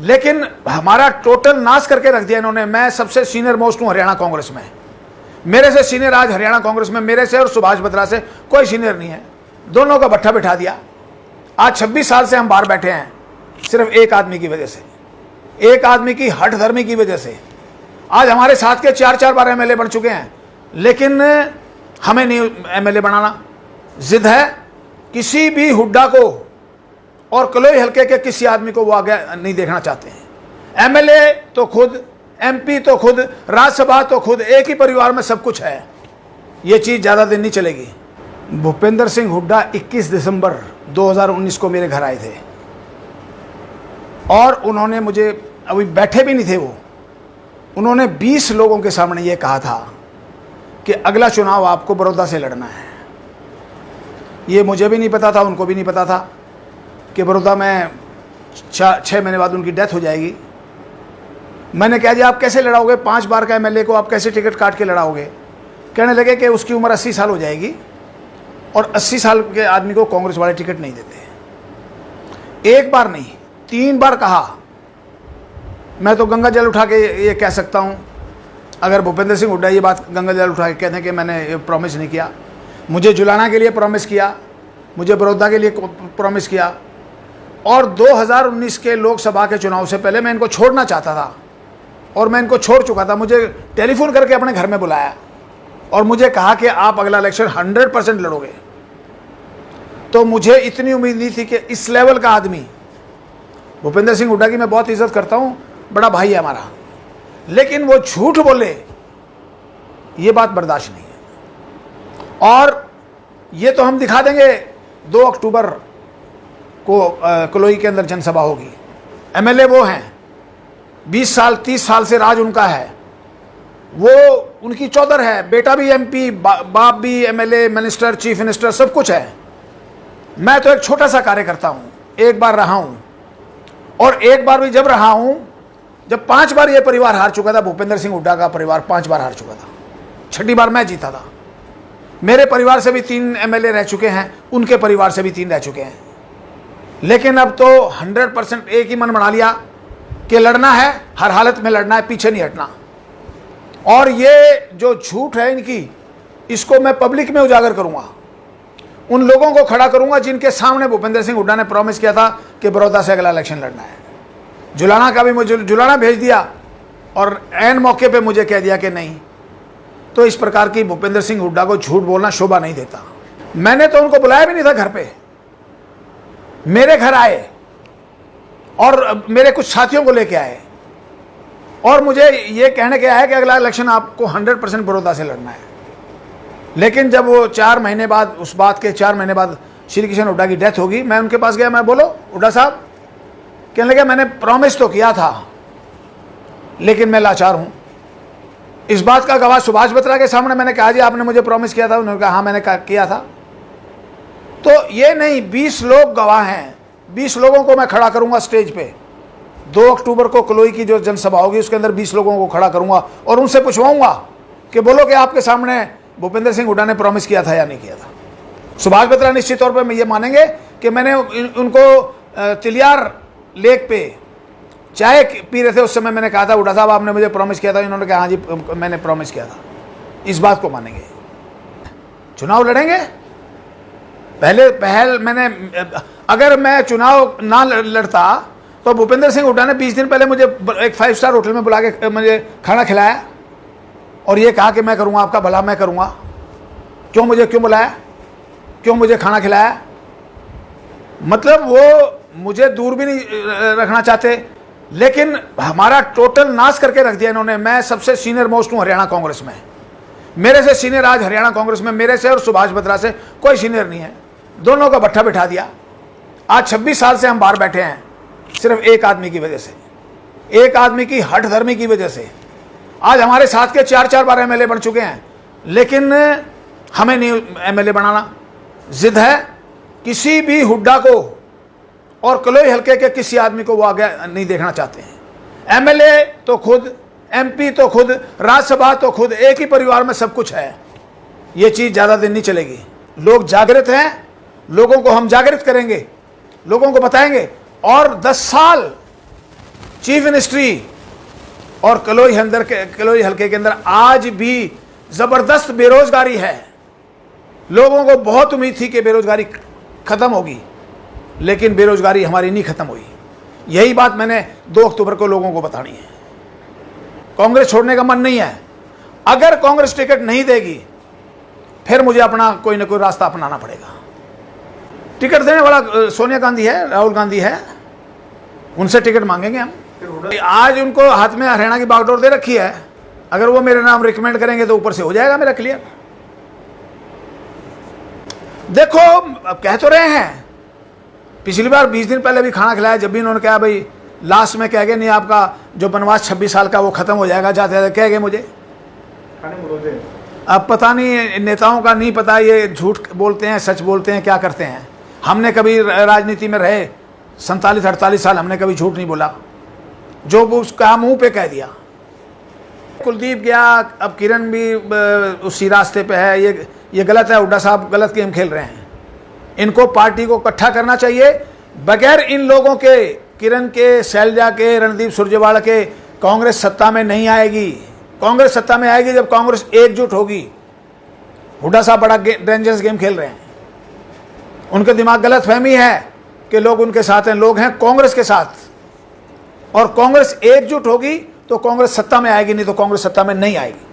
लेकिन हमारा टोटल नाश करके रख दिया इन्होंने। मैं सबसे सीनियर मोस्ट हूँ हरियाणा कांग्रेस में, मेरे से सीनियर आज हरियाणा कांग्रेस में मेरे से और सुभाष बत्रा से कोई सीनियर नहीं है। दोनों का भट्ठा बिठा दिया। आज 26 साल से हम बाहर बैठे हैं सिर्फ एक आदमी की वजह से, एक आदमी की हठ धर्मी की वजह से। आज हमारे साथ के 4-4 बार एमएलए बन चुके हैं, लेकिन हमें नहीं एमएलए बनाना। जिद है किसी भी हुड्डा को और कलोई हल्के के किसी आदमी को वो आगे नहीं देखना चाहते हैं। एमएलए तो खुद, एमपी तो खुद, राज्यसभा तो खुद, एक ही परिवार में सब कुछ है। ये चीज़ ज़्यादा दिन नहीं चलेगी। भूपेंद्र सिंह हुड्डा 21 दिसंबर 2019 को मेरे घर आए थे और उन्होंने मुझे, अभी बैठे भी नहीं थे वो, उन्होंने 20 लोगों के सामने ये कहा था कि अगला चुनाव आपको बड़ौदा से लड़ना है। ये मुझे भी नहीं पता था, उनको भी नहीं पता था कि बड़ौदा में 6 महीने बाद उनकी डेथ हो जाएगी। मैंने कहा जी आप कैसे लड़ाओगे, 5 बार का एमएलए को आप कैसे टिकट काट के लड़ाओगे। कहने लगे कि उसकी उम्र 80 साल हो जाएगी और 80 साल के आदमी को कांग्रेस वाले टिकट नहीं देते। एक बार नहीं, 3 बार कहा। मैं तो गंगा जल उठा के ये कह सकता हूँ, अगर भूपेंद्र सिंह हुड्डा ये बात गंगा जल उठा के कहते हैं कि मैंने ये प्रॉमिस नहीं किया। मुझे जुलाना के लिए प्रॉमिस किया, मुझे बड़ौदा के लिए प्रॉमिस किया, और 2019 के लोकसभा के चुनाव से पहले मैं इनको छोड़ना चाहता था और मैं इनको छोड़ चुका था। मुझे टेलीफोन करके अपने घर में बुलाया और मुझे कहा कि आप अगला इलेक्शन 100% लड़ोगे। तो मुझे इतनी उम्मीद नहीं थी कि इस लेवल का आदमी, भूपेंद्र सिंह हुड्डा की मैं बहुत इज्जत करता हूँ, बड़ा भाई है हमारा, लेकिन वो झूठ बोले, ये बात बर्दाश्त नहीं है। और ये तो हम दिखा देंगे 2 अक्टूबर को कलोई के अंदर जनसभा होगी। एमएलए वो हैं, 20 साल 30 साल से राज उनका है, वो उनकी चौधर है, बेटा भी एमपी, बाप भी एमएलए, मिनिस्टर, चीफ मिनिस्टर, सब कुछ है। मैं तो एक छोटा सा कार्यकर्ता हूँ, एक बार रहा हूँ, और एक बार भी जब रहा हूँ जब 5 बार ये परिवार हार चुका था। भूपेंद्र सिंह हुड्डा का परिवार 5 बार हार चुका था, 6ठी बार मैं जीता था। मेरे परिवार से भी 3 एमएलए रह चुके हैं, उनके परिवार से भी 3 रह चुके हैं। लेकिन अब तो 100% एक ही मन बना लिया कि लड़ना है, हर हालत में लड़ना है, पीछे नहीं हटना। और ये जो झूठ है इनकी, इसको मैं पब्लिक में उजागर करूंगा, उन लोगों को खड़ा करूंगा जिनके सामने भूपेंद्र सिंह हुड्डा ने प्रॉमिस किया था कि बड़ौदा से अगला इलेक्शन लड़ना है। जुलाना का भी मुझे जुलाना भेज दिया और ऐन मौके पे मुझे कह दिया कि नहीं। तो इस प्रकार की भूपेंद्र सिंह हुड्डा को झूठ बोलना शोभा नहीं देता। मैंने तो उनको बुलाया भी नहीं था घर पे, मेरे घर आए और मेरे कुछ साथियों को लेके आए और मुझे ये कहने के आया कि अगला इलेक्शन आपको 100% बड़ौदा से लड़ना है। लेकिन जब वो 4 महीने बाद, उस बात के 4 महीने बाद श्री कृष्ण हुड्डा की डेथ होगी, मैं उनके पास गया। मैं बोलो हुड्डा साहब, कहने लगे मैंने प्रॉमिस तो किया था लेकिन मैं लाचार हूं। इस बात का गवाह सुभाष बत्रा के सामने मैंने कहा जी आपने मुझे प्रॉमिस किया था। उन्होंने कहा हाँ मैंने किया था। तो ये नहीं, 20 लोग गवाह हैं, 20 लोगों को मैं खड़ा करूंगा स्टेज पे। 2 अक्टूबर को कलोई की जो जनसभा होगी उसके अंदर 20 लोगों को खड़ा करूंगा और उनसे पूछवाऊंगा कि बोलो कि आपके सामने भूपेंद्र सिंह हुड्डा ने प्रॉमिस किया था या नहीं किया था। सुभाष बत्रा निश्चित तौर पर ये मानेंगे कि मैंने उनको तिलियार लेक पे चाय पी रहे थे उस समय मैंने कहा था हुड्डा साहब आपने मुझे प्रॉमिस किया था। इन्होंने कहा हाँ जी मैंने प्रॉमिस किया था। इस बात को मानेंगे। चुनाव लड़ेंगे, पहल मैंने, अगर मैं चुनाव ना लड़ता तो भूपेंद्र सिंह हुड्डा ने 20 दिन पहले मुझे एक 5 स्टार होटल में बुला के मुझे खाना खिलाया और ये कहा कि मैं करूंगा आपका भला, मैं करूंगा। क्यों बुलाया, क्यों मुझे खाना खिलाया? मतलब वो मुझे दूर भी नहीं रखना चाहते, लेकिन हमारा टोटल नाश करके रख दिया इन्होंने। मैं सबसे सीनियर मोस्ट हूँ हरियाणा कांग्रेस में, मेरे से सीनियर आज हरियाणा कांग्रेस में मेरे से और सुभाष बत्रा से कोई सीनियर नहीं है। दोनों का भट्ठा बिठा दिया। आज 26 साल से हम बाहर बैठे हैं सिर्फ एक आदमी की वजह से, एक आदमी की हठ धर्मी की वजह से। आज हमारे साथ के 4-4 बार एमएलए बन चुके हैं, लेकिन हमें नहीं एमएलए बनाना। जिद है किसी भी हुड्डा को और कलोई हल्के के किसी आदमी को वो आगे नहीं देखना चाहते हैं। एमएलए तो खुद, एमपी तो खुद, राज्यसभा तो खुद, एक ही परिवार में सब कुछ है। ये चीज़ ज़्यादा दिन नहीं चलेगी। लोग जागृत हैं, लोगों को हम जागृत करेंगे, लोगों को बताएंगे। और 10 साल चीफ मिनिस्ट्री और कलोई हल्के के अंदर आज भी जबरदस्त बेरोजगारी है। लोगों को बहुत उम्मीद थी कि बेरोजगारी खत्म होगी, लेकिन बेरोजगारी हमारी नहीं खत्म हुई। यही बात मैंने 2 अक्टूबर को लोगों को बतानी है। कांग्रेस छोड़ने का मन नहीं है। अगर कांग्रेस टिकट नहीं देगी फिर मुझे अपना कोई ना कोई रास्ता अपनाना पड़ेगा। टिकट देने वाला सोनिया गांधी है, राहुल गांधी है, उनसे टिकट मांगेंगे हम। आज उनको हाथ में हरियाणा की बागडोर दे रखी है, अगर वो मेरे नाम रिकमेंड करेंगे तो ऊपर से हो जाएगा मेरा क्लियर। देखो, अब कह तो रहे हैं, पिछली बार 20 दिन पहले भी खाना खिलाया, जब भी उन्होंने कहा भाई लास्ट में कह गए नहीं आपका जो बनवास 26 साल का वो खत्म हो जाएगा, जाते जाते कह गए मुझे। अब पता नहीं, नेताओं का नहीं पता ये झूठ बोलते हैं सच बोलते हैं क्या करते हैं। हमने कभी राजनीति में रहे 47-48 साल, हमने कभी झूठ नहीं बोला, जो उसका मुंह पे कह दिया। कुलदीप गया, अब किरण भी उसी रास्ते पे है। ये गलत है, हुड्डा साहब गलत गेम खेल रहे हैं। इनको पार्टी को इकट्ठा करना चाहिए। बगैर इन लोगों के, किरण के, शैलजा के, रणदीप सुरजेवाला के, कांग्रेस सत्ता में नहीं आएगी। कांग्रेस सत्ता में आएगी जब कांग्रेस एकजुट होगी। हुड्डा साहब बड़ा डेंजरस गेम खेल रहे हैं। उनके दिमाग गलत फहमी है कि लोग उनके साथ हैं, लोग हैं कांग्रेस के साथ। और कांग्रेस एकजुट होगी तो कांग्रेस सत्ता में आएगी, नहीं तो कांग्रेस सत्ता में नहीं आएगी।